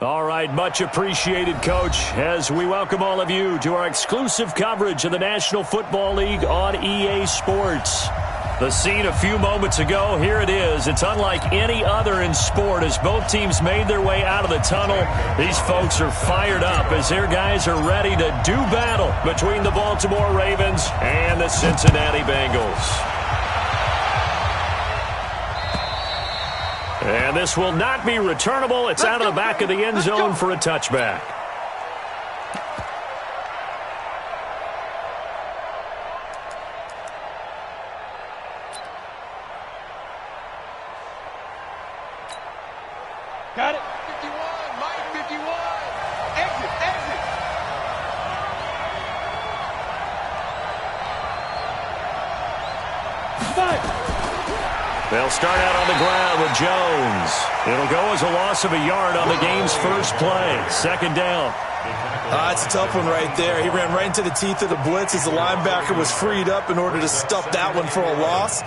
All right, much appreciated, Coach, as we welcome all of you to our exclusive coverage of the National Football League on EA Sports. The scene a few moments ago, here it is. It's unlike any other in sport as both teams made their way out of the tunnel. These folks are fired up as their guys are ready to do battle between the Baltimore Ravens and the Cincinnati Bengals. And this will not be returnable. It's out of the back of the end zone for a touchback. Got it. 51, Mike, 51. Exit, exit. Five. They'll start out on the ground with Jones. It'll go as a loss of a yard on the game's first play. Second down. It's a tough one right there. He ran right into the teeth of the blitz as the linebacker was freed up in order to stuff that one for a loss.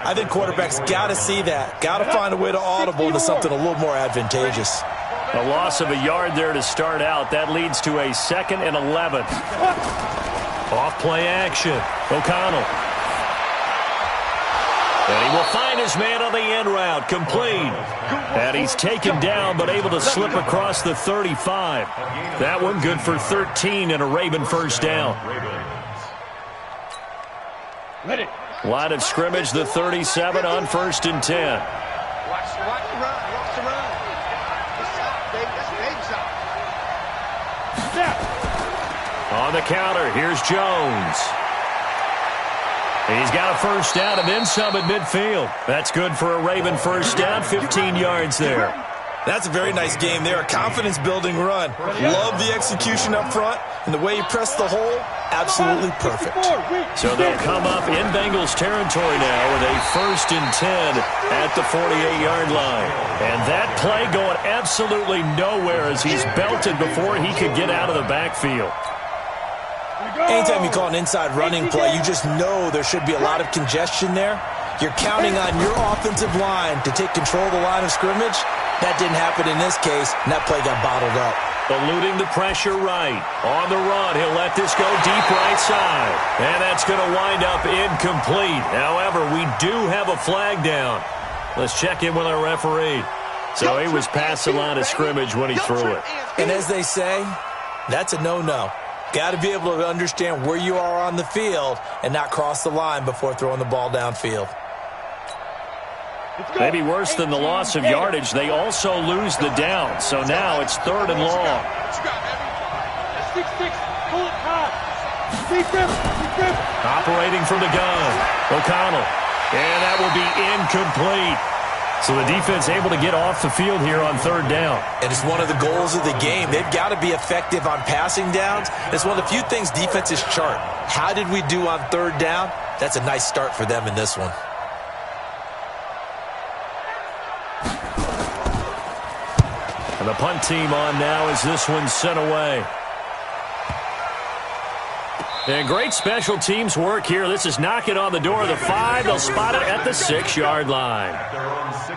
I think quarterbacks got to see that. Got to find a way to audible into something a little more advantageous. A loss of a yard there to start out. That leads to a 2nd and 11. Off play action. O'Connell. And he will find his man on the end route, complete. And he's taken down, but able to slip across the 35. That one good for 13 and a Raven first down. Line of scrimmage, the 37 on 1st and 10. Watch the run, watch the run. On the counter, here's Jones. He's got a first down and then some at midfield. That's good for a Raven first down, 15 yards there. That's a very nice game there, a confidence-building run. Love the execution up front, and the way he pressed the hole, absolutely perfect. So they'll come up in Bengals territory now with a 1st and 10 at the 48-yard line. And that play going absolutely nowhere as he's belted before he could get out of the backfield. Anytime you call an inside running play, you just know there should be a lot of congestion there. You're counting on your offensive line to take control of the line of scrimmage. That didn't happen in this case, and that play got bottled up. Eluding the pressure right. On the run, he'll let this go deep right side. And that's going to wind up incomplete. However, we do have a flag down. Let's check in with our referee. So he was past the line of scrimmage when he threw it. And as they say, that's a no-no. Got to be able to understand where you are on the field and not cross the line before throwing the ball downfield. Maybe worse than the loss of yardage, they also lose the down. So now it's 3rd and long. Operating from the gun. O'Connell. And that will be incomplete. So the defense able to get off the field here on 3rd down. And it's one of the goals of the game. They've got to be effective on passing downs. It's one of the few things defenses chart. How did we do on 3rd down? That's a nice start for them in this one. And the punt team on now as this one's sent away. And great special teams work here. This is knocking on the door of the 5. They'll spot it at the 6-yard line.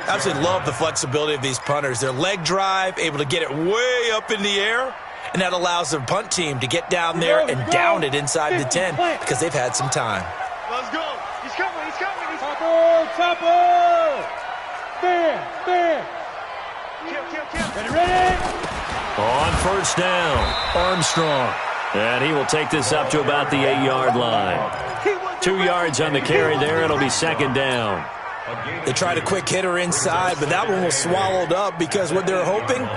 Absolutely love the flexibility of these punters. Their leg drive, able to get it way up in the air, and that allows their punt team to get down there and down it inside the 10 because they've had some time. Let's go. He's coming, he's coming. He's coming. Topper! Bam! Kill. Ready? On 1st down, Armstrong. And he will take this up to about the 8-yard line. 2 yards on the carry there. It'll be 2nd down. They tried a quick hitter inside, but that one was swallowed up because what they're hoping,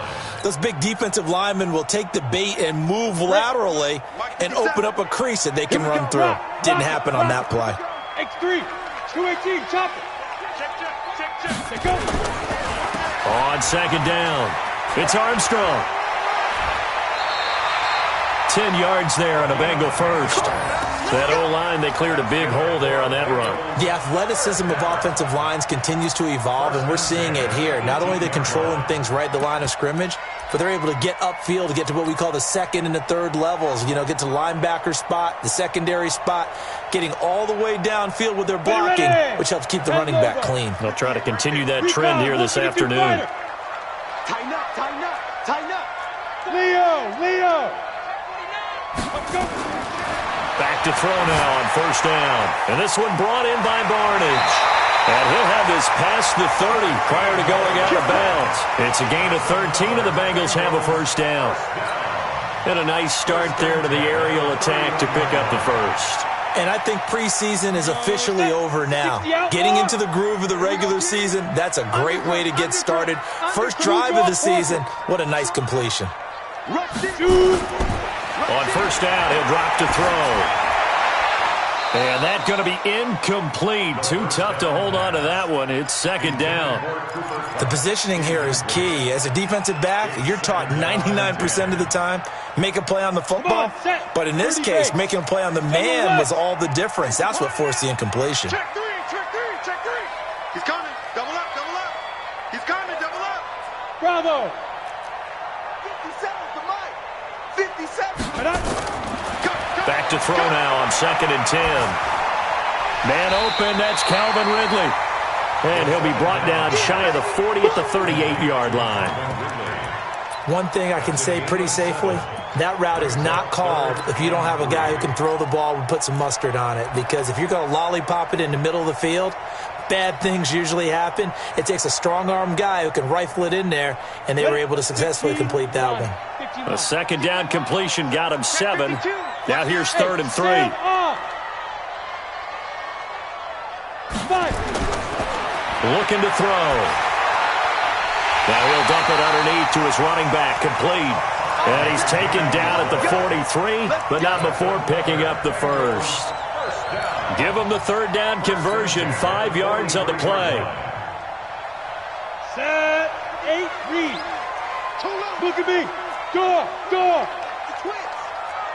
those big defensive linemen will take the bait and move laterally and open up a crease that they can run through. Didn't happen on that play. X3, 218, chopper. Check. On 2nd down, it's Armstrong. 10 yards there on a Bengal first. That O-line, they cleared a big hole there on that run. The athleticism of offensive lines continues to evolve, and we're seeing it here. Not only are they controlling things right at the line of scrimmage, but they're able to get upfield to get to what we call the 2nd and the 3rd levels. You know, get to linebacker spot, the secondary spot, getting all the way downfield with their blocking, which helps keep the running back clean. They'll try to continue that trend here this afternoon. Tighten up. Leo. Back to throw now on first down. And this one brought in by Barnage. And he'll have this past the 30 prior to going out of bounds. It's a gain of 13, and the Bengals have a first down. And a nice start there to the aerial attack to pick up the first. And I think preseason is officially over now. Getting into the groove of the regular season, that's a great way to get started. First drive of the season, what a nice completion. On first down, he'll drop to throw. And that's going to be incomplete. Too tough to hold on to that one. It's second down. The positioning here is key. As a defensive back, you're taught 99% of the time, make a play on the football. But in this case, making a play on the man was all the difference. That's what forced the incompletion. Check three. He's coming. Double up. He's coming. Double up. Bravo. 57 to Mike. 57. Back to throw now on 2nd and 10. Man open, that's Calvin Ridley. And he'll be brought down shy of the 40 at the 38-yard line. One thing I can say pretty safely, that route is not called if you don't have a guy who can throw the ball and put some mustard on it. Because if you're going to lollipop it in the middle of the field, bad things usually happen. It takes a strong-arm guy who can rifle it in there, and they were able to successfully complete that one. A second down completion got him 7. Now here's 3rd and 3. Looking to throw. Now he'll dump it underneath to his running back, complete. And he's taken down at the 43, but not before picking up the first. Give him the 3rd down conversion, 5 yards on the play. Set, 8, read. Look at me. Door. Twins.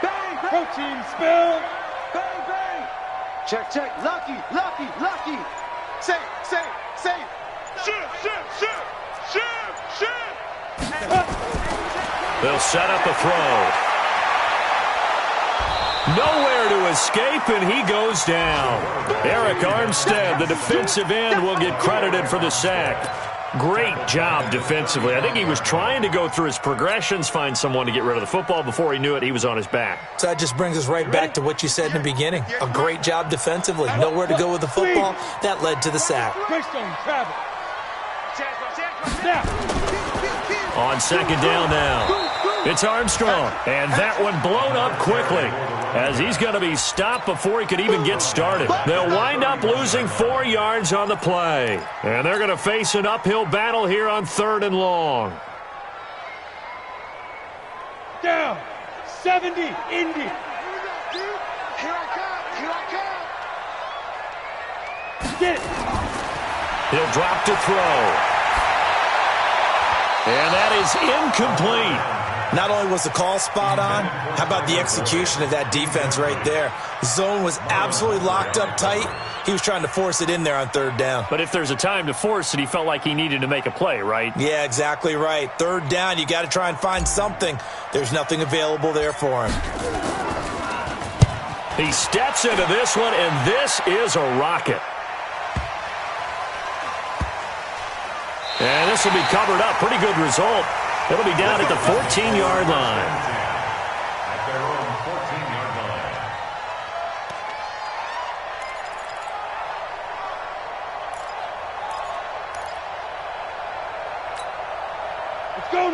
Bang. Protein spill. Bang. Check. Lucky. Safe. Shoot. They'll set up a throw. Nowhere to escape, and he goes down. Eric Armstead, the defensive end, will get credited for the sack. Great job defensively. I think he was trying to go through his progressions, find someone to get rid of the football. Before he knew it, he was on his back. So that just brings us right back to what you said in the beginning. A great job defensively. Nowhere to go with the football. That led to the sack. Greystone travel. Snap. On 2nd down now. It's Armstrong, and that one blown up quickly as he's going to be stopped before he could even get started. They'll wind up losing 4 yards on the play, and they're going to face an uphill battle here on 3rd and long. Down. 70, Indy. Here I come. Get it. He'll drop to throw. And that is incomplete. Not only was the call spot on, how about the execution of that defense right there? Zone was absolutely locked up tight. He was trying to force it in there on 3rd down. But if there's a time to force it, he felt like he needed to make a play, right? Yeah, exactly right. 3rd down, you got to try and find something. There's nothing available there for him. He steps into this one, and this is a rocket. And this will be covered up. Pretty good result. It'll be down at the 14-yard line.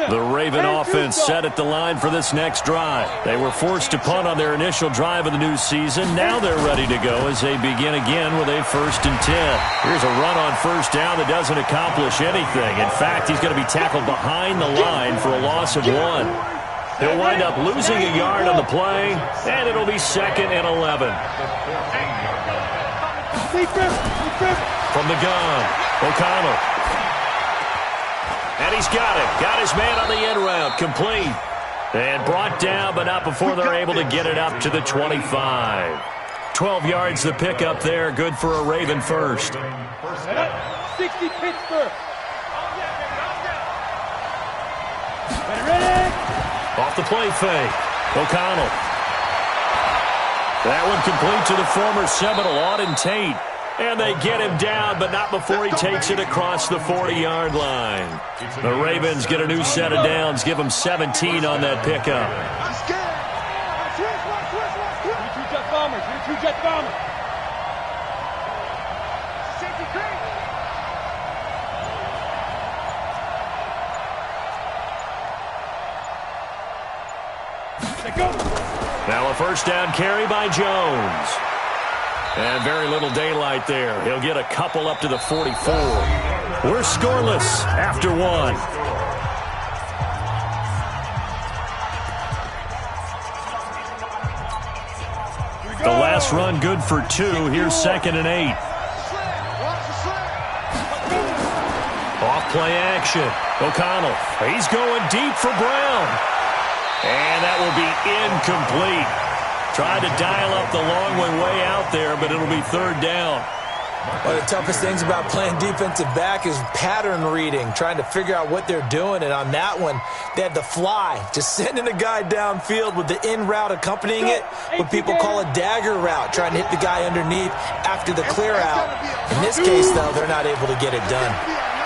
The Raven offense set at the line for this next drive. They were forced to punt on their initial drive of the new season. Now they're ready to go as they begin again with a 1st and 10. Here's a run on 1st down that doesn't accomplish anything. In fact, he's going to be tackled behind the line for a loss of 1. He'll wind up losing a yard on the play, and it'll be 2nd and 11. From the gun, O'Connell. And he's got it. Got his man on the end route. Complete. And brought down, but not before they're able to get it up to the 25. 12 yards the pickup there. Good for a Raven first. 60 Pittsburgh. Ready? Off the play fake. O'Connell. That one complete to the former Seminole, Auden Tate. And they get him down, but not before he takes it across the 40-yard line. The Ravens get a new set of downs, give them 17 on that pickup. Two jet bombers. Now a first down carry by Jones. And very little daylight there. He'll get a couple up to the 44. We're scoreless after one. The last run good for 2. Here's 2nd and 8. Off play action. O'Connell. He's going deep for Brown. And that will be incomplete. Tried to dial up the long way out there, but it'll be 3rd down. One of the toughest things about playing defensive back is pattern reading, trying to figure out what they're doing. And on that one, they had the fly, just sending a guy downfield with the in route accompanying it, what people call a dagger route, trying to hit the guy underneath after the clear out. In this case, though, they're not able to get it done.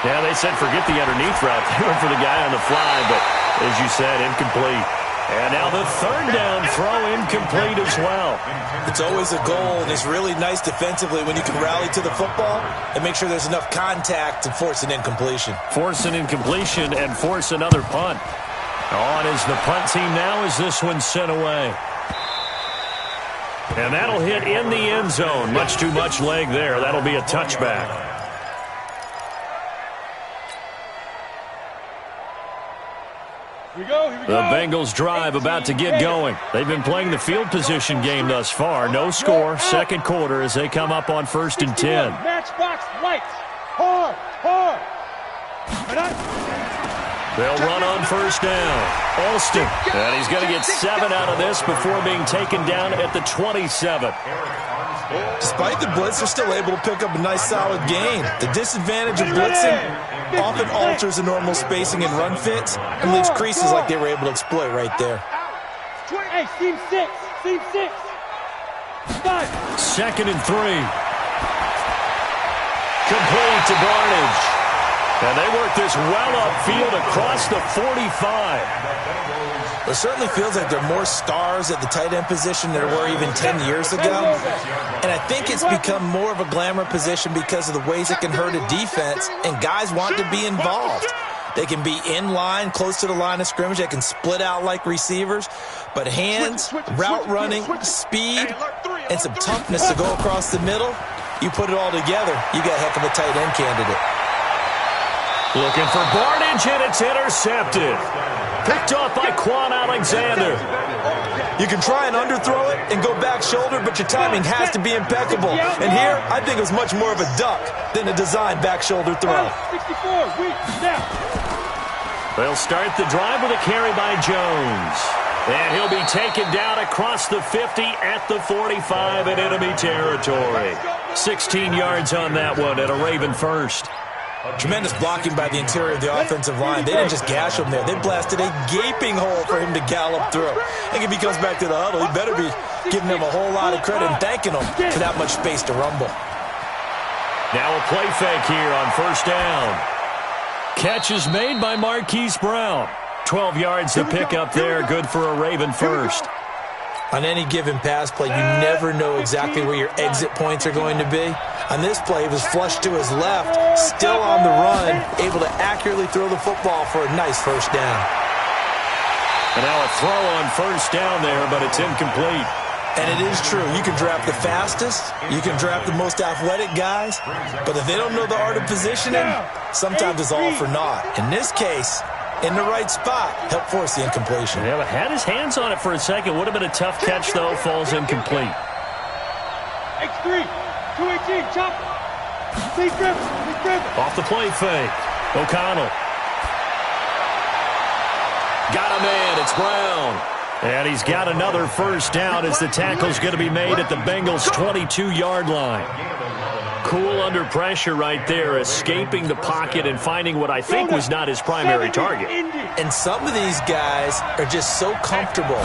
Yeah, they said forget the underneath route. They went for the guy on the fly, but as you said, incomplete. And now the 3rd down throw incomplete as well. It's always a goal, and it's really nice defensively when you can rally to the football and make sure there's enough contact to force an incompletion. Force an incompletion and force another punt. On is the punt team now as this one's sent away. And that'll hit in the end zone. Much too much leg there. That'll be a touchback. Here we go. The Bengals drive about to get going. They've been playing the field position game thus far. No score, 2nd quarter as they come up on 1st and 10. Matchbox lights. Hard. They'll run on 1st down. Alston, and he's going to get 7 out of this before being taken down at the 27. Despite the blitz, they're still able to pick up a nice solid gain. The disadvantage of blitzing often alters the normal spacing and run fits and leaves creases like they were able to exploit right there. Hey, seam 6. 2nd and 3. Complete to Barnage. And they work this well upfield across the 45. It certainly feels like there are more stars at the tight end position than there were even 10 years ago. And I think it's become more of a glamour position because of the ways it can hurt a defense, and guys want to be involved. They can be in line, close to the line of scrimmage. They can split out like receivers. But hands, route running, speed, and some toughness to go across the middle, you put it all together, you got a heck of a tight end candidate. Looking for Barnage, and it's intercepted. Picked off by Quan Alexander. You can try and underthrow it and go back shoulder, but your timing has to be impeccable. And here, I think it was much more of a duck than a designed back shoulder throw. 64, weak, now. They'll start the drive with a carry by Jones. And he'll be taken down across the 50 at the 45 in enemy territory. 16 yards on that one at a Raven first. Tremendous blocking by the interior of the offensive line. They didn't just gash him there. They blasted a gaping hole for him to gallop through. I think if he comes back to the huddle, he better be giving them a whole lot of credit and thanking them for that much space to rumble. Now a play fake here on 1st down. Catch is made by Marquise Brown. 12 yards to pick up there. Good for a Raven first. On any given pass play, you never know exactly where your exit points are going to be. On this play, he was flushed to his left, still on the run, able to accurately throw the football for a nice 1st down. And now a throw on 1st down there, but it's incomplete. And it is true. You can draft the fastest, you can draft the most athletic guys, but if they don't know the art of positioning, sometimes it's all for naught. In this case, in the right spot, help force the incompletion. Yeah, but had his hands on it for a second. Would have been a tough catch, though. Falls incomplete. X3, 218, chop. Off the play fake. O'Connell. Got a man. It's Brown. And he's got another 1st down as the tackle's going to be made at the Bengals' 22-yard line. Cool under pressure right there, escaping the pocket and finding what I think was not his primary target. And some of these guys are just so comfortable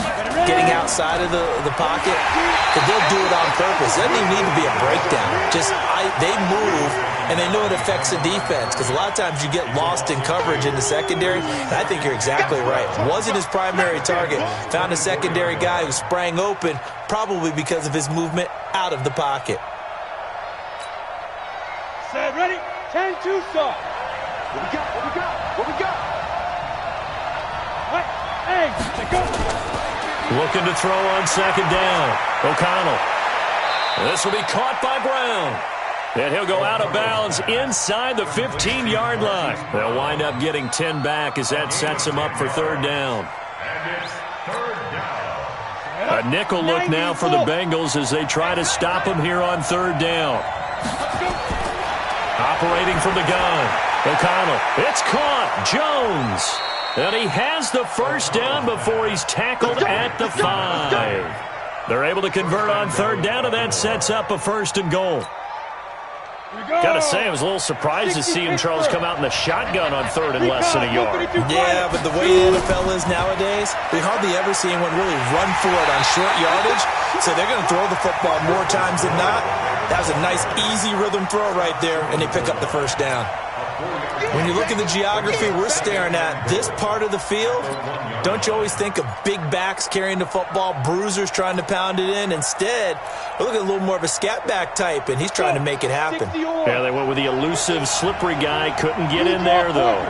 getting outside of the pocket that they'll do it on purpose. It doesn't even need to be a breakdown. They move, and they know it affects the defense, because a lot of times you get lost in coverage in the secondary. And I think you're exactly right. Wasn't his primary target. Found a secondary guy who sprang open, probably because of his movement out of the pocket. Set, ready? 10-2 start. What we got? What we got? What we got? Right. Hey, go. Looking to throw on second down. O'Connell. This will be caught by Brown. And he'll go out of bounds inside the 15-yard line. They'll wind up getting 10 back as that sets them up for third down. A nickel look now for the Bengals as they try to stop him here on third down. Operating from the gun. O'Connell. It's caught. Jones. And he has the first down before he's tackled at the 5. They're able to convert on third down, and that sets up a first and goal. Gotta say, I was a little surprised to see him, Charles, come out in the shotgun on third and less than a yard. Yeah, but the way the NFL is nowadays, we hardly ever see anyone really run for it on short yardage. So they're going to throw the football more times than not. That was a nice, easy rhythm throw right there, and they pick up the first down. When you look at the geography we're staring at, this part of the field, don't you always think of big backs carrying the football, bruisers trying to pound it in? Instead, we're looking at a little more of a scat back type, and he's trying to make it happen. Yeah, they went with the elusive, slippery guy. Couldn't get in there, though.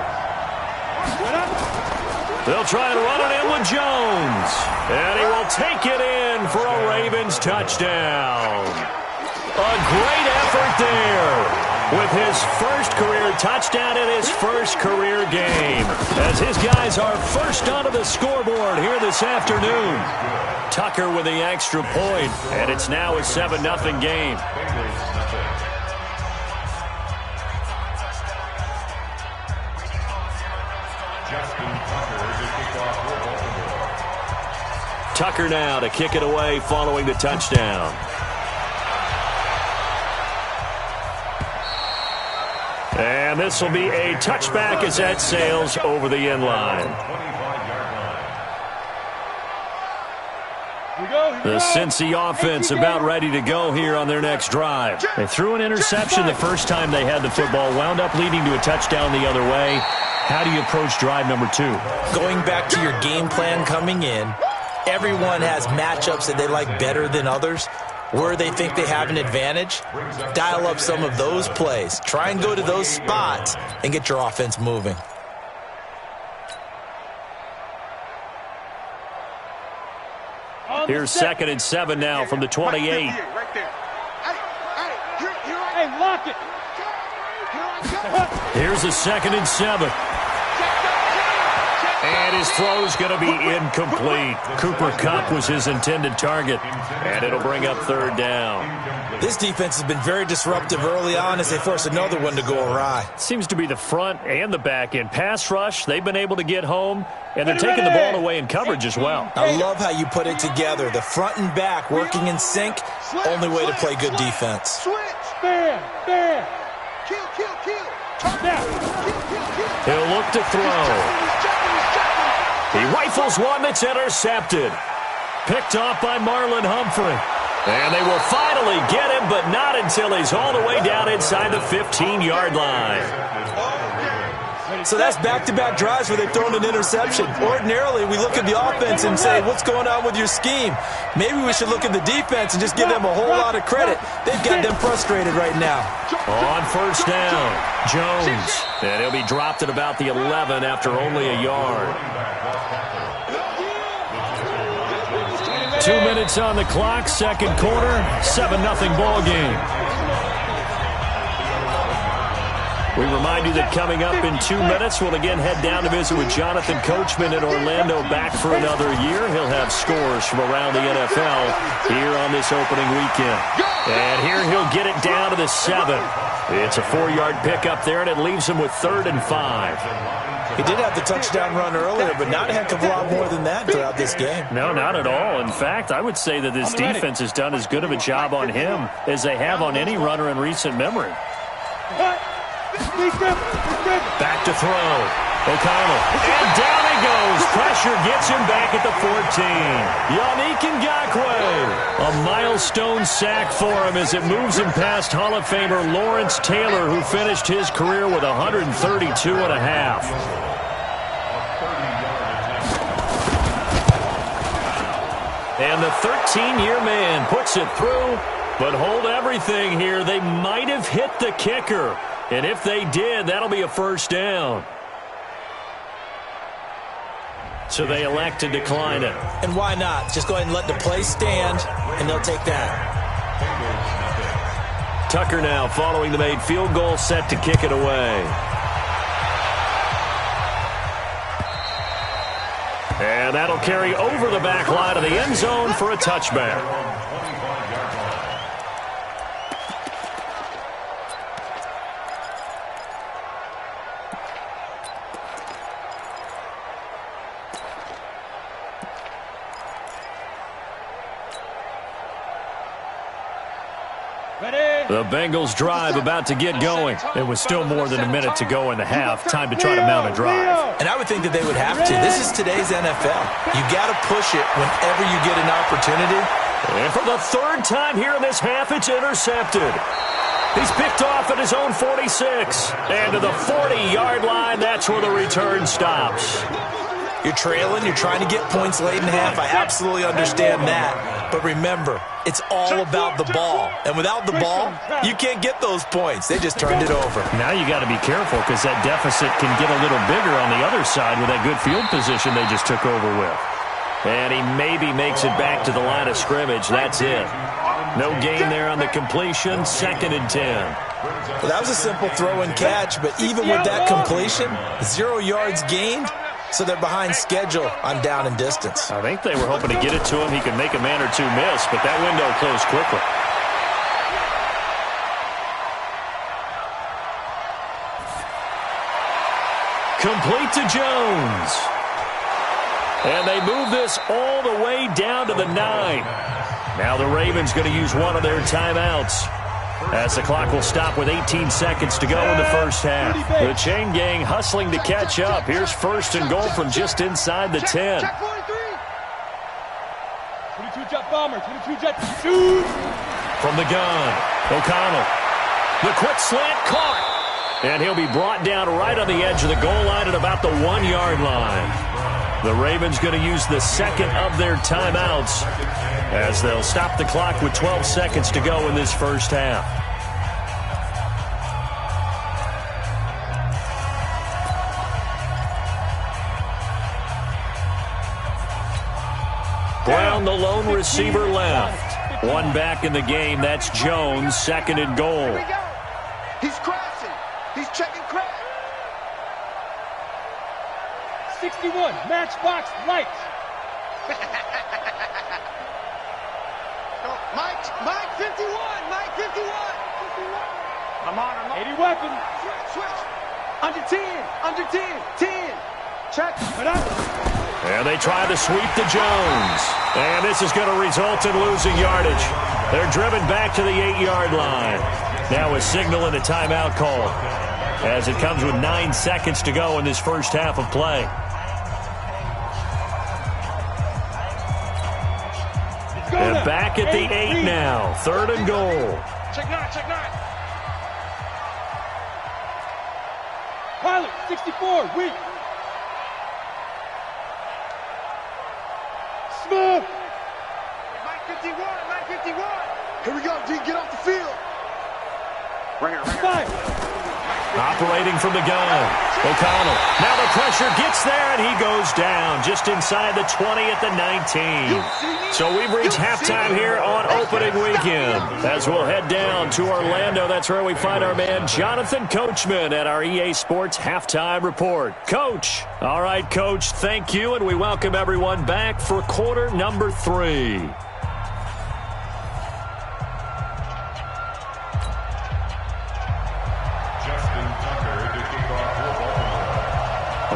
They'll try and run it in with Jones. And he will take it in for a Ravens touchdown. A great effort there, with his first career touchdown in his first career game, as his guys are first onto the scoreboard here this afternoon. Tucker with the extra point, and it's now a 7-0 game. Tucker now to kick it away following the touchdown. And this will be a touchback as that sails over the end line. The Cincy offense about ready to go here on their next drive. They threw an interception the first time they had the football, wound up leading to a touchdown the other way. How do you approach drive number 2? Going back to your game plan coming in, everyone has matchups that they like better than others. Where they think they have an advantage, dial up some of those plays. Try and go to those spots and get your offense moving. Here's 2nd and 7 now from the 28. Right there. Hey, lock it. Here's a 2nd and 7. And his throw's going to be incomplete. Cooper Kupp was his intended target, and it'll bring up third down. This defense has been very disruptive early on as they force another one to go awry. Seems to be the front and the back end. Pass rush, they've been able to get home, and they're taking the ball away in coverage as well. I love how you put it together. The front and back working in sync, only way to play good defense. Switch. Fair. Kill. He'll look to throw. He rifles one that's intercepted. Picked off by Marlon Humphrey. And they will finally get him, but not until he's all the way down inside the 15-yard line. So that's back-to-back drives where they've thrown an interception. Ordinarily, we look at the offense and say, what's going on with your scheme? Maybe we should look at the defense and just give them a whole lot of credit. They've got them frustrated right now. On first down, Jones. And he'll be dropped at about the 11 after only a yard. 2 minutes on the clock, second quarter, 7-0 ball game. We remind you that coming up in 2 minutes, we'll again head down to visit with Jonathan Coachman in Orlando, back for another year. He'll have scores from around the NFL here on this opening weekend. And here he'll get it down to the 7. It's a 4-yard pickup there, and it leaves him with 3rd and 5. He did have the touchdown run earlier, but not a heck of a lot more than that throughout this game. No, not at all. In fact, I would say that this defense has done as good of a job on him as they have on any runner in recent memory. Back to throw. O'Connell. And down he goes. Pressure gets him back at the 14. Yannick Ngakoue. A milestone sack for him as it moves him past Hall of Famer Lawrence Taylor, who finished his career with 132 and a half. And the 13-year man puts it through. But hold everything here. They might have hit the kicker. And if they did, that'll be a first down. So they elect to decline it. And why not? Just go ahead and let the play stand, and they'll take that. Tucker now following the made field goal, set to kick it away. And that'll carry over the back line of the end zone for a touchback. The Bengals drive about to get going. It was still more than a minute to go in the half. Time to try to mount a drive. And I would think that they would have to. This is today's NFL. You got to push it whenever you get an opportunity. And for the third time here in this half, it's intercepted. He's picked off at his own 46. And to the 40-yard line, that's where the return stops. You're trailing. You're trying to get points late in half. I absolutely understand that. But remember, it's all about the ball. And without the ball, you can't get those points. They just turned it over. Now you got to be careful because that deficit can get a little bigger on the other side with that good field position they just took over with. And he maybe makes it back to the line of scrimmage. That's it. No gain there on the completion. 2nd and 10. Well, that was a simple throw and catch, but even with that completion, 0 yards gained. So they're behind schedule on down and distance. I think they were hoping to get it to him. He could make a man or two miss, but that window closed quickly. Complete to Jones. And they move this all the way down to the 9. Now the Ravens going to use one of their timeouts, as the clock will stop with 18 seconds to go in the first half. The chain gang hustling to catch up. Here's 1st and goal from just inside the 10. 22 jet bomber, 22 jet shoot. From the gun, O'Connell. The quick slant caught. And he'll be brought down right on the edge of the goal line at about the 1-yard line. The Ravens going to use the second of their timeouts, as they'll stop the clock with 12 seconds to go in this first half. Brown, the lone receiver, left. One back in the game. That's Jones. 2nd and goal. He's crashing. He's checking crash. 61, matchbox lights. Mike 51, Mike 51. I'm on. 80 weapons. Switch. Under 10, 10. Check. And they try to sweep to Jones. And this is going to result in losing yardage. They're driven back to the 8-yard line. Now a signal and a timeout call, as it comes with 9 seconds to go in this first half of play. And back at the 8 now. 3rd and goal. Check 9. Pilot, 64, weak. Smith. Mike 51. Here we go, D. Get off the field. Right here. Five. Operating from the gun, O'Connell. Now the pressure gets there, and he goes down just inside the 20 at the 19. So we've reached halftime here on opening weekend. As we'll head down to Orlando, that's where we find our man Jonathan Coachman at our EA Sports Halftime Report. Coach. All right, Coach, thank you, and we welcome everyone back for quarter number 3.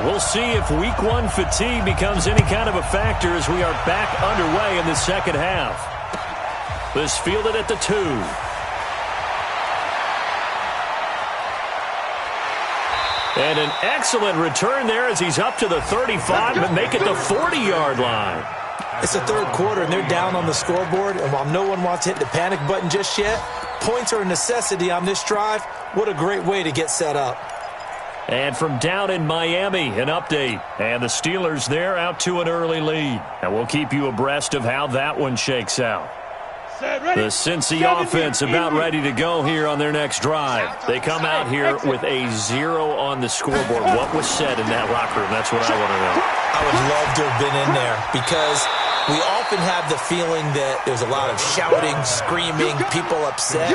we'll see if Week 1 fatigue becomes any kind of a factor as we are back underway in the second half. This fielded at the 2. And an excellent return there as he's up to the 35, but make it the 40-yard line. It's the third quarter, and they're down on the scoreboard. And while no one wants to hit the panic button just yet, points are a necessity on this drive. What a great way to get set up. And from down in Miami, an update. And the Steelers there out to an early lead. And we'll keep you abreast of how that one shakes out. The Cincy offense about ready to go here on their next drive. They come out here with a 0 on the scoreboard. What was said in that locker room? That's what I want to know. I would love to have been in there because we often have the feeling that there's a lot of shouting, screaming, people upset.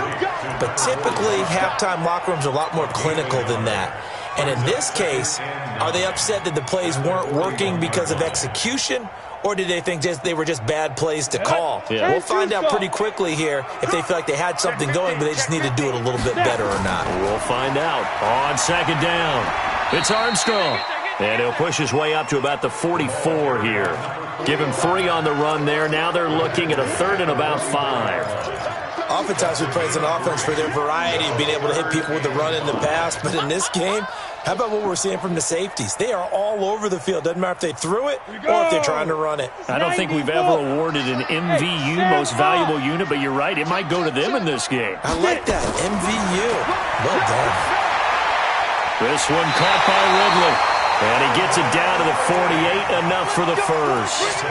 But typically, halftime locker rooms are a lot more clinical than that. And in this case, are they upset that the plays weren't working because of execution? Or did they think they were just bad plays to call? Yeah. We'll find out pretty quickly here if they feel like they had something going, but they just need to do it a little bit better or not. We'll find out. On second down, it's Armstrong. And he'll push his way up to about the 44 here. Give him 3 on the run there. Now they're looking at a 3rd and about 5. Oftentimes we praise an offense for their variety of being able to hit people with the run in the past. But in this game, how about what we're seeing from the safeties? They are all over the field. Doesn't matter if they threw it or if they're trying to run it. I don't think we've ever awarded an MVU, most valuable unit, but you're right. It might go to them in this game. I like that. MVU. Well done. This one caught by Ridley. And he gets it down to the 48, enough for the first.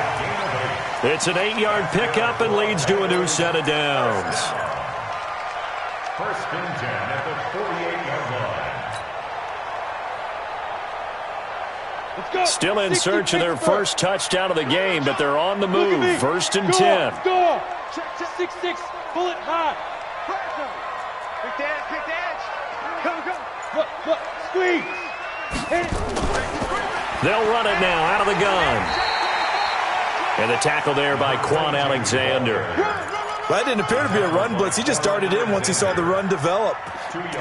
It's an 8-yard pickup and leads to a new set of downs. First and 10 at the 48-yard line. Still in search of their first touchdown of the game, but they're on the move. First and 10. Score! 6-6, pull it high. Pick the edge. Come. Look, squeeze. Hit it. They'll run it now out of the gun. And the tackle there by Quan Alexander. That didn't appear to be a run blitz. He just darted in once he saw the run develop.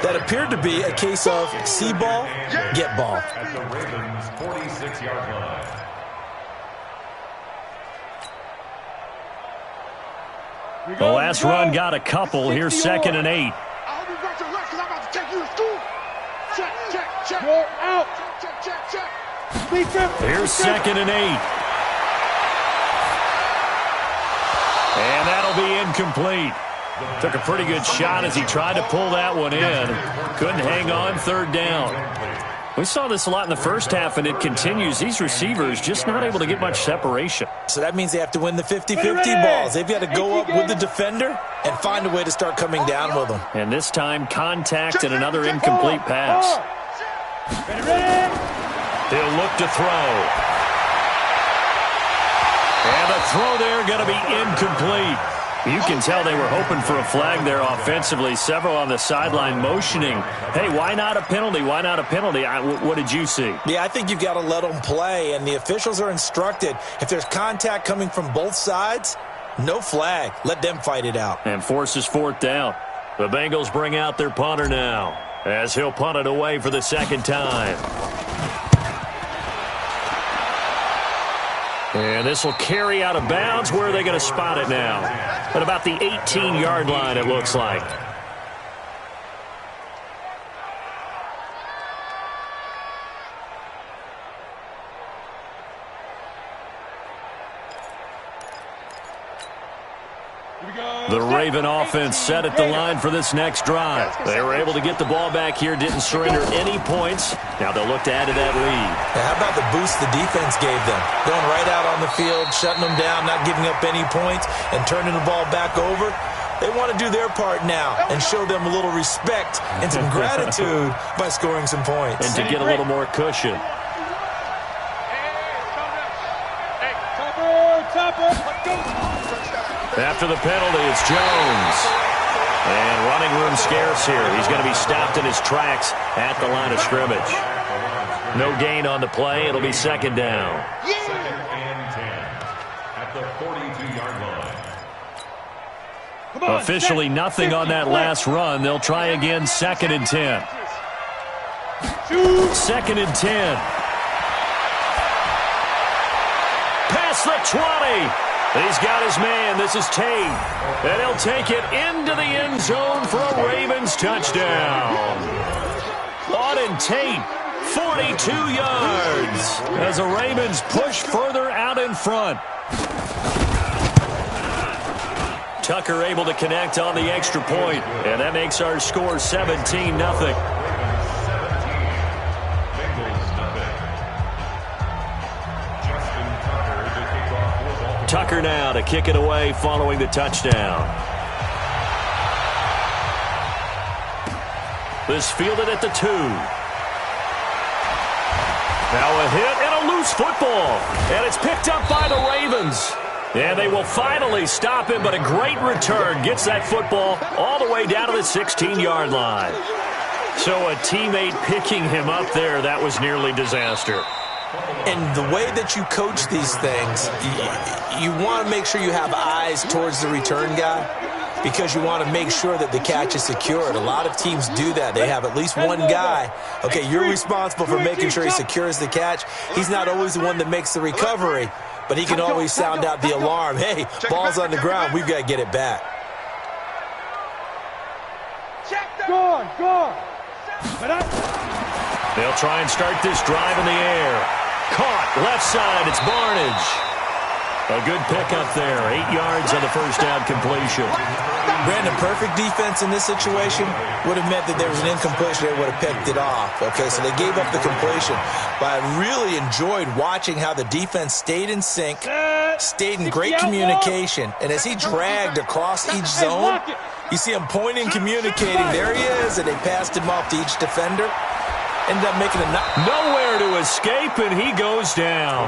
That appeared to be a case of see ball, get ball. At the Ravens' 46-yard line. The last run got a couple. Here's 2nd and 8. I hope you got your legs because I'm about to take you to school. Check. You're out. Check. Here's 2nd and 8. And that'll be incomplete. Took a pretty good shot as he tried to pull that one in. Couldn't hang on, 3rd down. We saw this a lot in the first half, and it continues. These receivers just not able to get much separation. So that means they have to win the 50-50 balls. They've got to go up with the defender and find a way to start coming down with them. And this time, contact and another incomplete pass. He'll look to throw. And the throw there going to be incomplete. You can tell they were hoping for a flag there offensively. Several on the sideline motioning. Hey, why not a penalty? Why not a penalty? What did you see? Yeah, I think you've got to let them play, and the officials are instructed. If there's contact coming from both sides, no flag. Let them fight it out. And forces 4th down. The Bengals bring out their punter now as he'll punt it away for the 2nd time. And this will carry out of bounds. Where are they going to spot it now? At about the 18-yard line, it looks like. The Raven offense set at the line for this next drive. They were able to get the ball back here, didn't surrender any points. Now they'll look to add to that lead. How about the boost the defense gave them? Going right out on the field, shutting them down, not giving up any points, and turning the ball back over. They want to do their part now and show them a little respect and some gratitude by scoring some points. And to get a little more cushion. Topper, let's go. After the penalty, it's Jones. And running room scarce here. He's going to be stopped in his tracks at the line of scrimmage. No gain on the play. It'll be 2nd down. 2nd and 10 at the 42-yard line. Officially nothing on that last run. They'll try again, 2nd and 10. 2nd and 10. the 20. He's got his man. This is Tate. And he'll take it into the end zone for a Ravens touchdown. Auden Tate, 42 yards, as the Ravens push further out in front. Tucker able to connect on the extra point, and that makes our score 17-0. Tucker now to kick it away following the touchdown. This fielded at the 2. Now a hit and a loose football. And it's picked up by the Ravens. And they will finally stop him, but a great return gets that football all the way down to the 16-yard line. So a teammate picking him up there, that was nearly disaster. And the way that you coach these things, you want to make sure you have eyes towards the return guy because you want to make sure that the catch is secured. A lot of teams do that. They have at least one guy. Okay, you're responsible for making sure he secures the catch. He's not always the one that makes the recovery, but he can always sound out the alarm. Hey, ball's on the ground. We've got to get it back. Go on. They'll try and start this drive in the air. Caught, left side, it's Barnage. A good pickup there, 8 yards on the first down completion. Brandon, perfect defense in this situation would have meant that there was an incompletion. They would have picked it off. Okay, so they gave up the completion. But I really enjoyed watching how the defense stayed in sync, stayed in great communication. And as he dragged across each zone, you see him pointing, communicating. There he is, and they passed him off to each defender. Ended up making a nowhere to escape, and he goes down.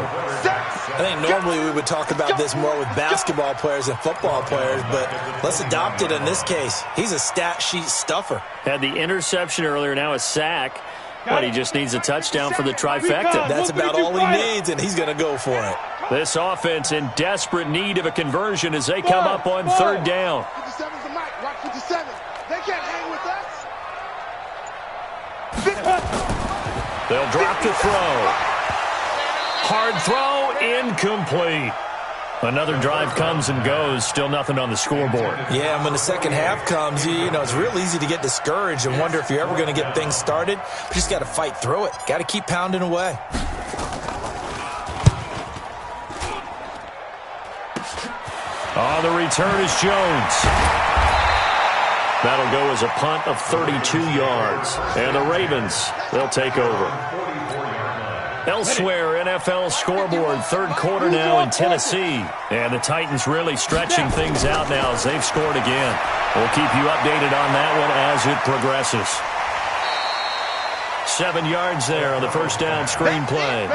I think normally we would talk about this more with basketball players and football players, but let's adopt it in this case. He's a stat sheet stuffer. Had the interception earlier, now a sack, but he just needs a touchdown for the trifecta. That's about all he needs, and he's going to go for it. This offense in desperate need of a conversion as they come up on third down. 57's the mic, rock 57. They can't hang with us. They'll drop the throw. Hard throw, incomplete. Another drive comes and goes, still nothing on the scoreboard. Yeah, and when the second half comes, you know, it's real easy to get discouraged and wonder if you're ever going to get things started. But you just got to fight through it. Got to keep pounding away. On the return is Jones. That'll go as a punt of 32 yards. And the Ravens, they'll take over. Elsewhere, NFL scoreboard, third quarter now in Tennessee. And the Titans really stretching things out now as they've scored again. We'll keep you updated on that one as it progresses. 7 yards there on the first down screen play.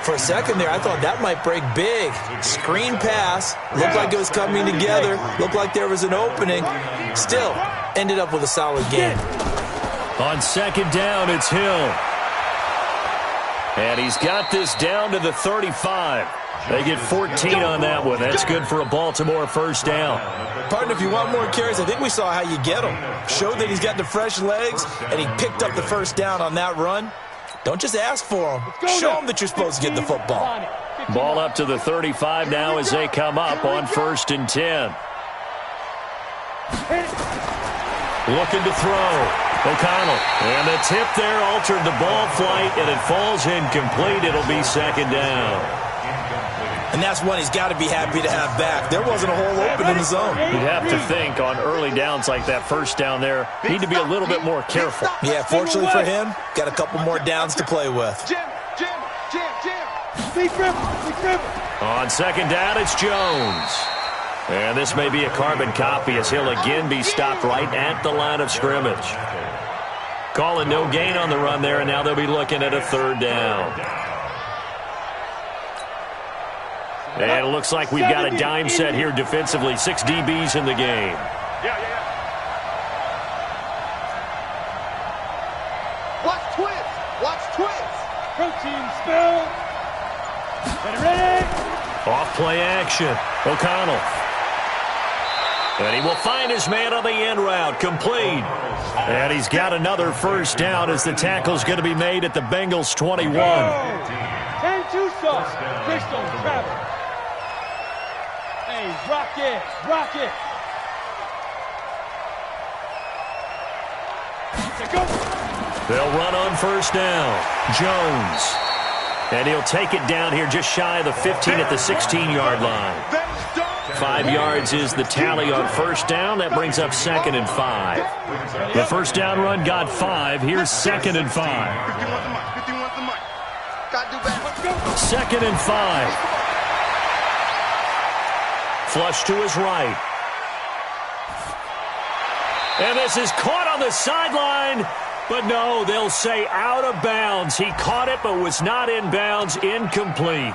For a second there, I thought that might break big. Screen pass. Looked like it was coming together. Looked like there was an opening. Still, ended up with a solid game. On second down, it's Hill. And he's got this down to the 35. They get 14 on that one. That's good for a Baltimore first down. Partner, if you want more carries, I think we saw how you get him. Showed that he's got the fresh legs, and he picked up the first down on that run. Don't just ask for him. Show him that you're supposed to get the football. Ball up to the 35 now as they come up on 1st and 10. Looking to throw. O'Connell. And the tip there altered the ball flight, and it falls incomplete. It'll be second down. And that's one he's got to be happy to have back. There wasn't a hole open in the zone. You'd have to think on early downs like that first down there, need to be a little bit more careful. Yeah, fortunately for him, got a couple more downs to play with. On second down, it's Jones. And this may be a carbon copy as he'll again be stopped right at the line of scrimmage. Calling no gain on the run there, and now they'll be looking at a third down. And it looks like we've got a dime set here defensively. 6 DBs in the game. Watch twins. Watch twins. Protein spell. Ready. Off play action. O'Connell. And he will find his man on the end route. Complete. And he's got another first down as the tackle's going to be made at the Bengals 21. 10-2 sauce. Crystal Travis. Hey, rock it, rock it. Go. They'll run on first down. Jones. And he'll take it down here just shy of the 15 at the 16-yard line. 5 yards is the tally on first down. That brings up 2nd and 5. The first down run got 5. Here's 2nd and 5. 2nd and 5. Flush to his right. And this is caught on the sideline. But no, they'll say out of bounds. He caught it but was not in bounds. Incomplete.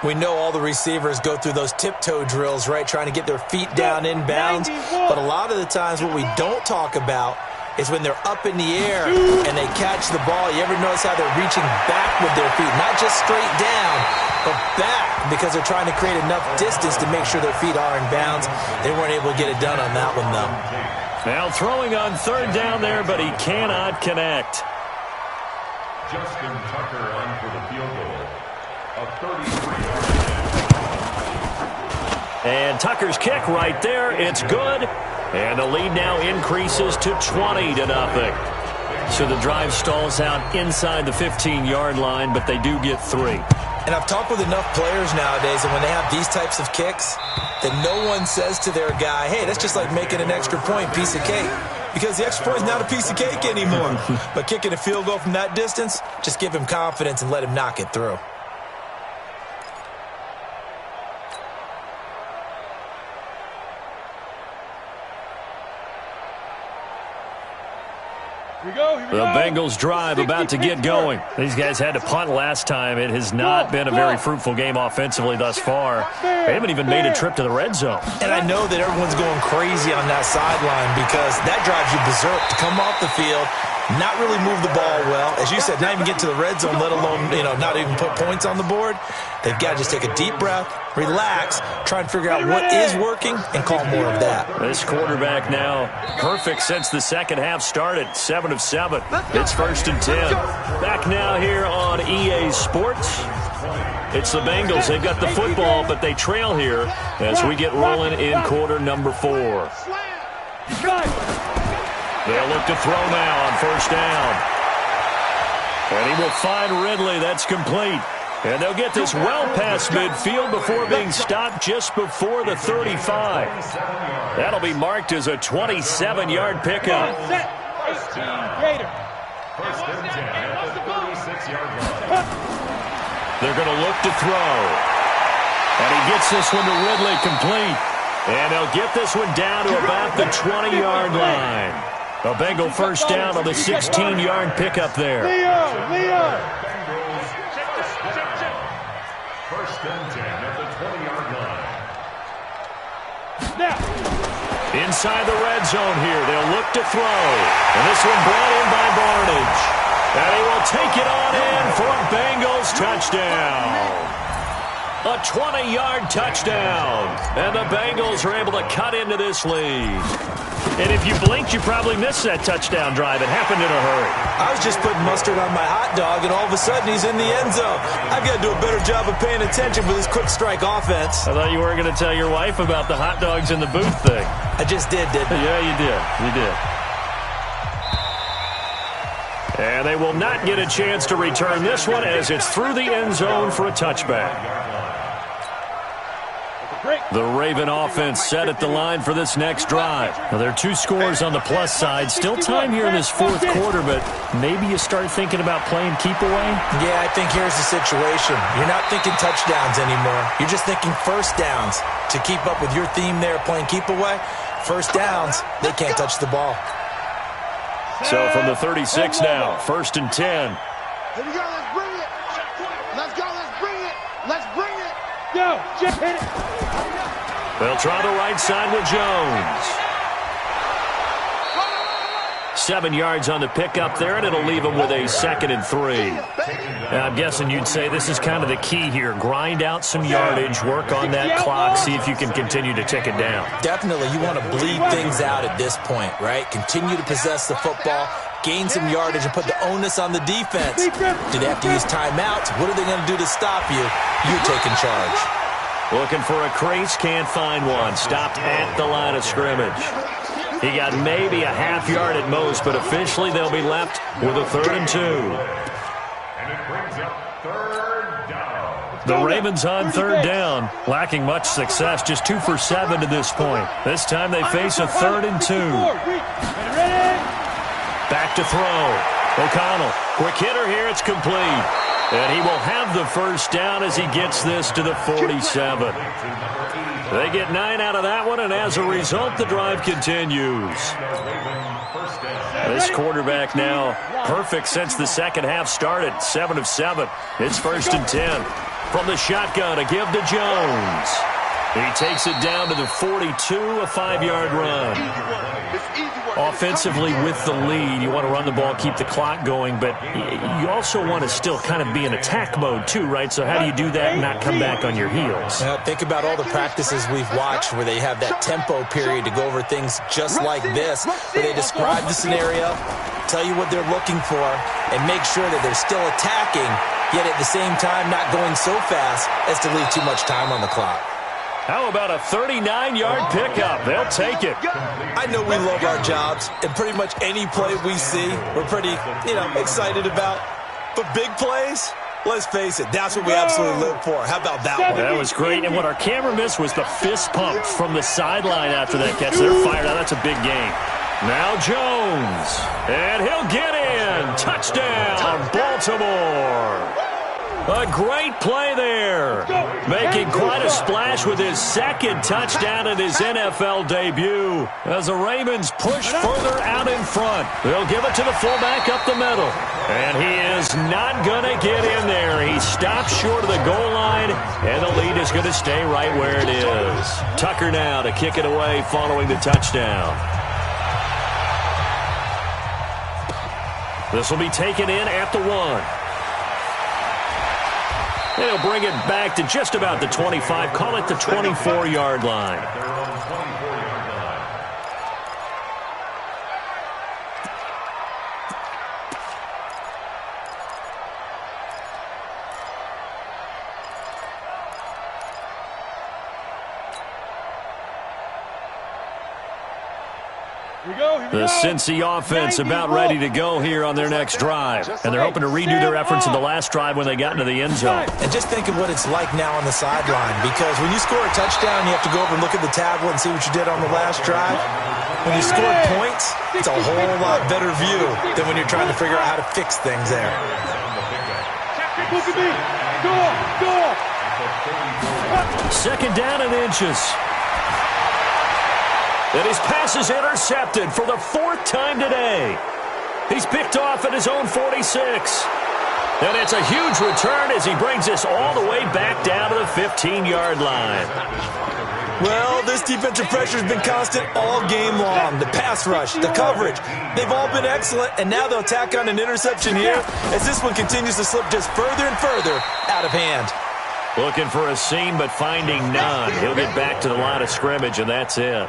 We know all the receivers go through those tiptoe drills, right, trying to get their feet down in bounds. But a lot of the times what we don't talk about is when they're up in the air and they catch the ball. You ever notice how they're reaching back with their feet? Not just straight down, but back, because they're trying to create enough distance to make sure their feet are in bounds. They weren't able to get it done on that one, though. Now throwing on third down there, but he cannot connect. Justin Tucker on for the field goal. A 33-yard. And Tucker's kick right there. It's good. And the lead now increases to 20-0. So the drive stalls out inside the 15-yard line, but they do get 3. And I've talked with enough players nowadays, and when they have these types of kicks, that no one says to their guy, hey, that's just like making an extra point, piece of cake. Because the extra point is not a piece of cake anymore. But kicking a field goal from that distance, just give him confidence and let him knock it through. The Bengals drive about to get going. These guys had to punt last time. It has not been a very fruitful game offensively thus far. They haven't even made a trip to the red zone. And I know that everyone's going crazy on that sideline because that drives you berserk to come off the field, not really move the ball well. As you said, not even get to the red zone, let alone, not even put points on the board. They've got to just take a deep breath, relax, try and figure out what is working, and call more of that. This quarterback now perfect since the second half started. 7 of 7. It's 1st and 10. Back now here on EA Sports. It's the Bengals. They've got the football, but they trail here as we get rolling in quarter number 4. They'll look to throw now on first down. And he will find Ridley. That's complete. And they'll get this well past midfield before being stopped just before the 35. That'll be marked as a 27-yard pickup. First and 10 at the 36-yard line. They're going to look to throw. And he gets this one to Ridley complete. And they'll get this one down to about the 20-yard line. A Bengal first down on the 16-yard pickup there. Bengals first and 10 at the 20-yard line. Now. Inside the red zone here. They'll look to throw. And this one brought in by Barnage. And he will take it on in for a Bengals touchdown. A 20-yard touchdown. And the Bengals are able to cut into this lead. And if you blinked, you probably missed that touchdown drive. It happened in a hurry. I was just putting mustard on my hot dog, and all of a sudden he's in the end zone. I've got to do a better job of paying attention with this quick strike offense. I thought you weren't going to tell your wife about the hot dogs in the booth thing. I just did, didn't I? Yeah, you did. You did. And they will not get a chance to return this one as it's through the end zone for a touchback. The Raven offense set at the line for this next drive. Now, there are 2 scores on the plus side. Still time here in this 4th quarter, but maybe you start thinking about playing keep away? Yeah, I think here's the situation. You're not thinking touchdowns anymore. You're just thinking first downs. To keep up with your theme there, playing keep away, first downs, they can't touch the ball. So from the 36 now, 1st and 10. Here we go, let's bring it. Let's go, let's bring it. Let's bring it. Yo, just hit it. They'll try the right side with Jones. 7 yards on the pickup there, and it'll leave them with a 2nd and 3. Now, I'm guessing you'd say this is kind of the key here. Grind out some yardage, work on that clock, see if you can continue to tick it down. Definitely, you want to bleed things out at this point, right? Continue to possess the football, gain some yardage, and put the onus on the defense. Do they have to use timeouts? What are they going to do to stop you? You're taking charge. Looking for a crease, can't find one. Stopped at the line of scrimmage. He got maybe a half yard at most, but officially they'll be left with a 3rd and 2. And it brings up 3rd down. The Ravens on 3rd down, lacking much success, just 2 for 7 to this point. This time they face a 3rd and 2. Back to throw. O'Connell, quick hitter here, it's complete. And he will have the 1st down as he gets this to the 47. They get 9 out of that one, and as a result, the drive continues. This quarterback now perfect since the second half started. 7 of 7. It's 1st and 10. From the shotgun, a give to Jones. He takes it down to the 42, a 5-yard run. Offensively with the lead, you want to run the ball, keep the clock going, but you also want to still kind of be in attack mode too, right? So how do you do that and not come back on your heels? Think about all the practices we've watched where they have that tempo period to go over things just like this, where they describe the scenario, tell you what they're looking for, and make sure that they're still attacking, yet at the same time not going so fast as to leave too much time on the clock. How about a 39-yard pickup? They'll take it. I know we love our jobs, and pretty much any play we see, we're pretty, excited about. But big plays, let's face it, that's what we absolutely live for. How about that one? That was great, and what our camera missed was the fist pump from the sideline after that catch. They're fired out. That's a big game. Now Jones, and he'll get in. Touchdown, Baltimore. A great play there. Making quite a splash with his 2nd touchdown in his NFL debut as the Ravens push further out in front. They'll give it to the fullback up the middle. And he is not going to get in there. He stops short of the goal line, and the lead is going to stay right where it is. Tucker now to kick it away following the touchdown. This will be taken in at the 1. They'll bring it back to just about the 25. Call it the 24-yard line. Their own 24-yard line. The Cincy offense about ready to go here on their next drive. And they're hoping to redo their efforts in the last drive when they got into the end zone. And just think of what it's like now on the sideline, because when you score a touchdown, you have to go over and look at the tablet and see what you did on the last drive. When you scored points, it's a whole lot better view than when you're trying to figure out how to fix things there. Look at me. Go. 2nd down and inches. And his pass is intercepted for the 4th time today. He's picked off at his own 46. And it's a huge return as he brings this all the way back down to the 15-yard line. Well, this defensive pressure has been constant all game long. The pass rush, the coverage, they've all been excellent, and now they'll tack on an interception here as this one continues to slip just further and further out of hand. Looking for a seam, but finding none. He'll get back to the line of scrimmage, and that's it.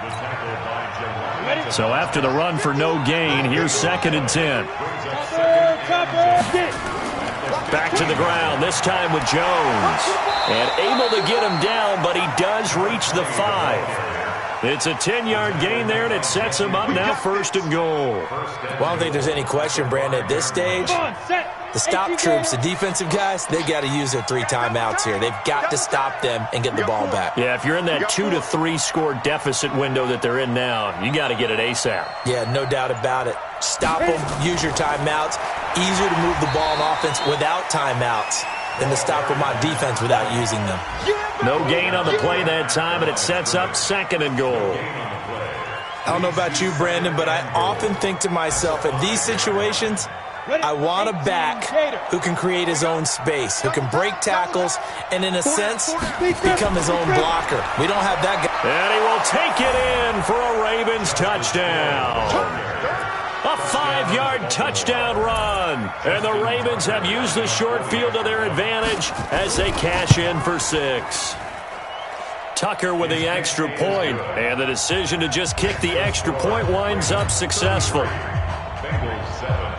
So after the run for no gain, here's 2nd and 10. Back to the ground, this time with Jones. And able to get him down, but he does reach the 5. It's a 10-yard gain there, and it sets him up now 1st and goal. Well, I don't think there's any question, Brandon, at this stage. The stop troops, the defensive guys, they got to use their 3 timeouts here. They've got to stop them and get the ball back. Yeah, if you're in that 2 to 3 score deficit window that they're in now, you got to get it ASAP. Yeah, no doubt about it. Stop them, use your timeouts. Easier to move the ball on offense without timeouts than to stop them on defense without using them. No gain on the play that time, and it sets up 2nd and goal. I don't know about you, Brandon, but I often think to myself, in these situations, I want a back who can create his own space, who can break tackles, and in a sense, become his own blocker. We don't have that guy. And he will take it in for a Ravens touchdown. A 5-yard touchdown run. And the Ravens have used the short field to their advantage as they cash in for 6. Tucker with the extra point, and the decision to just kick the extra point winds up successful. Bengals 7.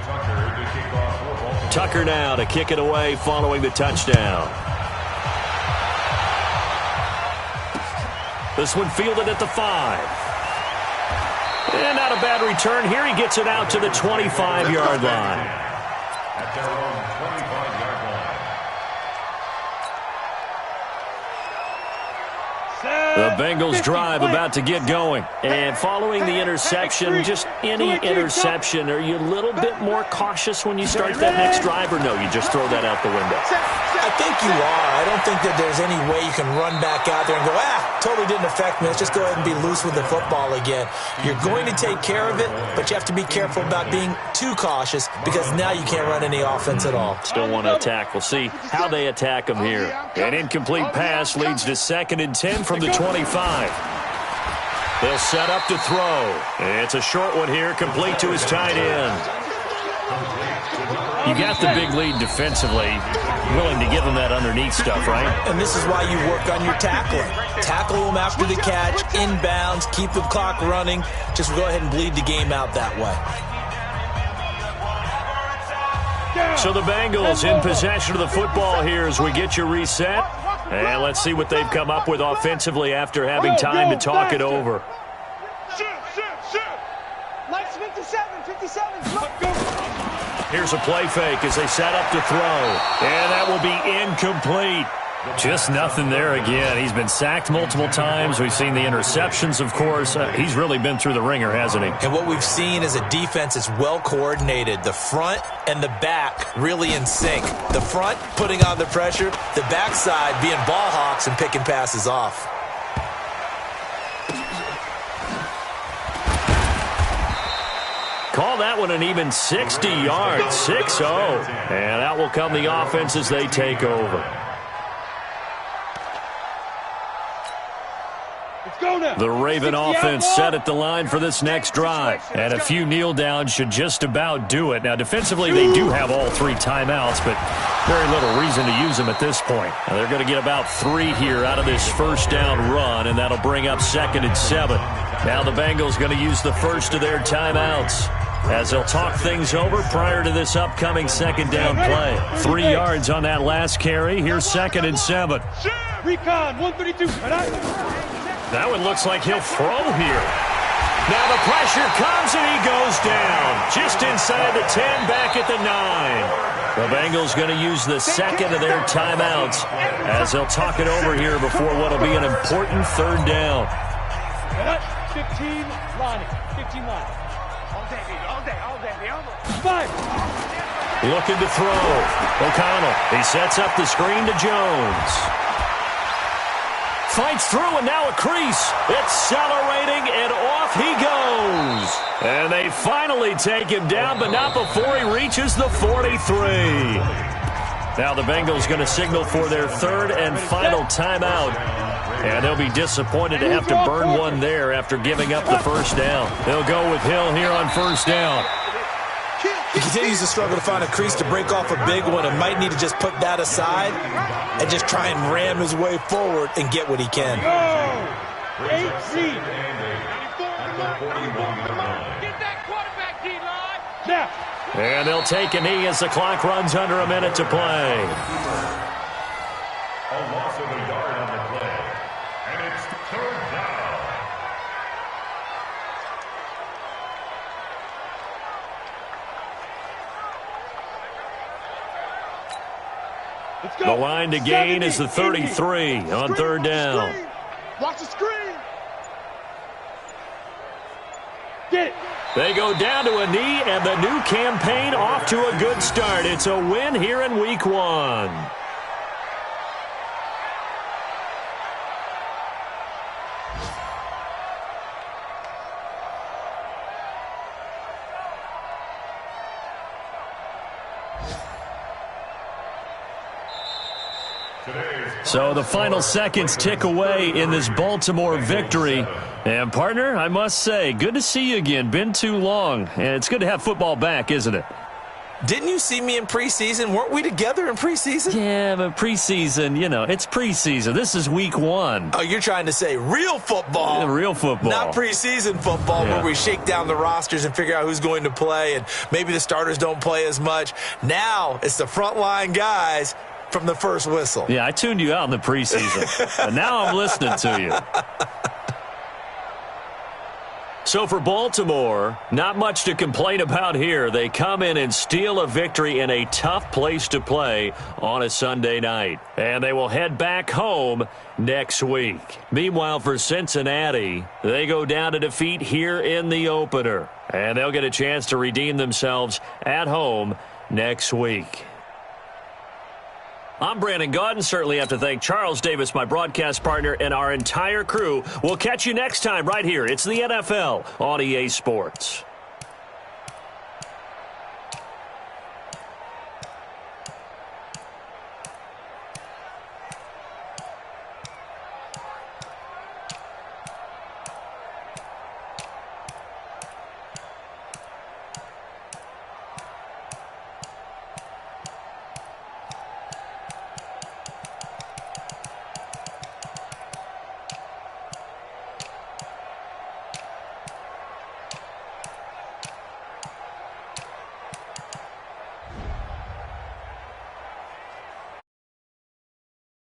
Tucker to kick off for Baltimore. Tucker now to kick it away following the touchdown. This one fielded at the 5. And not a bad return here. He gets it out to the 25-yard line. At their own 25-yard line. The Bengals drive about to get going. And following the interception, just any interception, are you a little bit more cautious when you start that next drive, or no, you just throw that out the window? I think you are. I don't think that there's any way you can run back out there and go, totally didn't affect me. Let's just go ahead and be loose with the football again. You're going to take care of it, but you have to be careful about being too cautious because now you can't run any offense at all. Still want to attack. We'll see how they attack them here. An incomplete pass leads to 2nd and 10 from the 25. They'll set up to throw. It's a short one here, complete to his tight end. You got the big lead defensively, willing to give them that underneath stuff, right? And this is why you work on your tackling. Tackle them after the catch, inbounds, keep the clock running. Just go ahead and bleed the game out that way. So the Bengals in possession of the football here as we get you reset. And let's see what they've come up with offensively after having time to talk it over. Nice 57. Here's a play fake as they set up to throw. And that will be incomplete. Just nothing there again. He's been sacked multiple times. We've seen the interceptions, of course. He's really been through the ringer, hasn't he? And what we've seen is a defense that's well coordinated. The front and the back really in sync. The front putting on the pressure. The backside being ball hawks and picking passes off. Call that one an even 60 yards, 6-0. And out will come the offense as they take over. The Raven offense set at the line for this next drive. And a few kneel downs should just about do it. Now, defensively, they do have all 3 timeouts, but very little reason to use them at this point. Now, they're going to get about 3 here out of this first down run, and that'll bring up 2nd and 7. Now the Bengals going to use the first of their timeouts as they'll talk things over prior to this upcoming 2nd down play. 3 yards on that last carry. Here's 2nd and 7. Recon 132. That one looks like he'll throw here. Now the pressure comes and he goes down. Just inside the 10, back at the 9. The Bengals going to use the 2nd of their timeouts as they'll talk it over here before what will be an important 3rd down. 15 line. 15 line. All day. 5. Looking to throw. O'Connell. He sets up the screen to Jones. Fights through, and now a crease. Accelerating, and off he goes. And they finally take him down, but not before he reaches the 43. Now the Bengals going to signal for their 3rd and final timeout. And they'll be disappointed to have to burn one there after giving up the first down. They'll go with Hill here on 1st down. He continues to struggle to find a crease to break off a big one and might need to just put that aside and just try and ram his way forward and get what he can. Get that quarterback, D-line. Now. And they'll take a knee as the clock runs under a minute to play. A loss of a yard on the play. And it's 3rd down. The line to gain is the 33 on 3rd down. Watch the screen. Get it. They go down to a knee, and the new campaign off to a good start. It's a win here in Week 1. So the final seconds tick away in this Baltimore victory. And, partner, I must say, good to see you again. Been too long. And it's good to have football back, isn't it? Didn't you see me in preseason? Weren't we together in preseason? Yeah, but preseason, you know, it's preseason. This is Week 1. Oh, you're trying to say real football. Yeah, real football. Not preseason football where we shake down the rosters and figure out who's going to play, and maybe the starters don't play as much. Now it's the frontline guys from the first whistle. Yeah, I tuned you out in the preseason. But now I'm listening to you. So for Baltimore, not much to complain about here. They come in and steal a victory in a tough place to play on a Sunday night. And they will head back home next week. Meanwhile, for Cincinnati, they go down to defeat here in the opener. And they'll get a chance to redeem themselves at home next week. I'm Brandon Gaudin. Certainly have to thank Charles Davis, my broadcast partner, and our entire crew. We'll catch you next time right here. It's the NFL on EA Sports.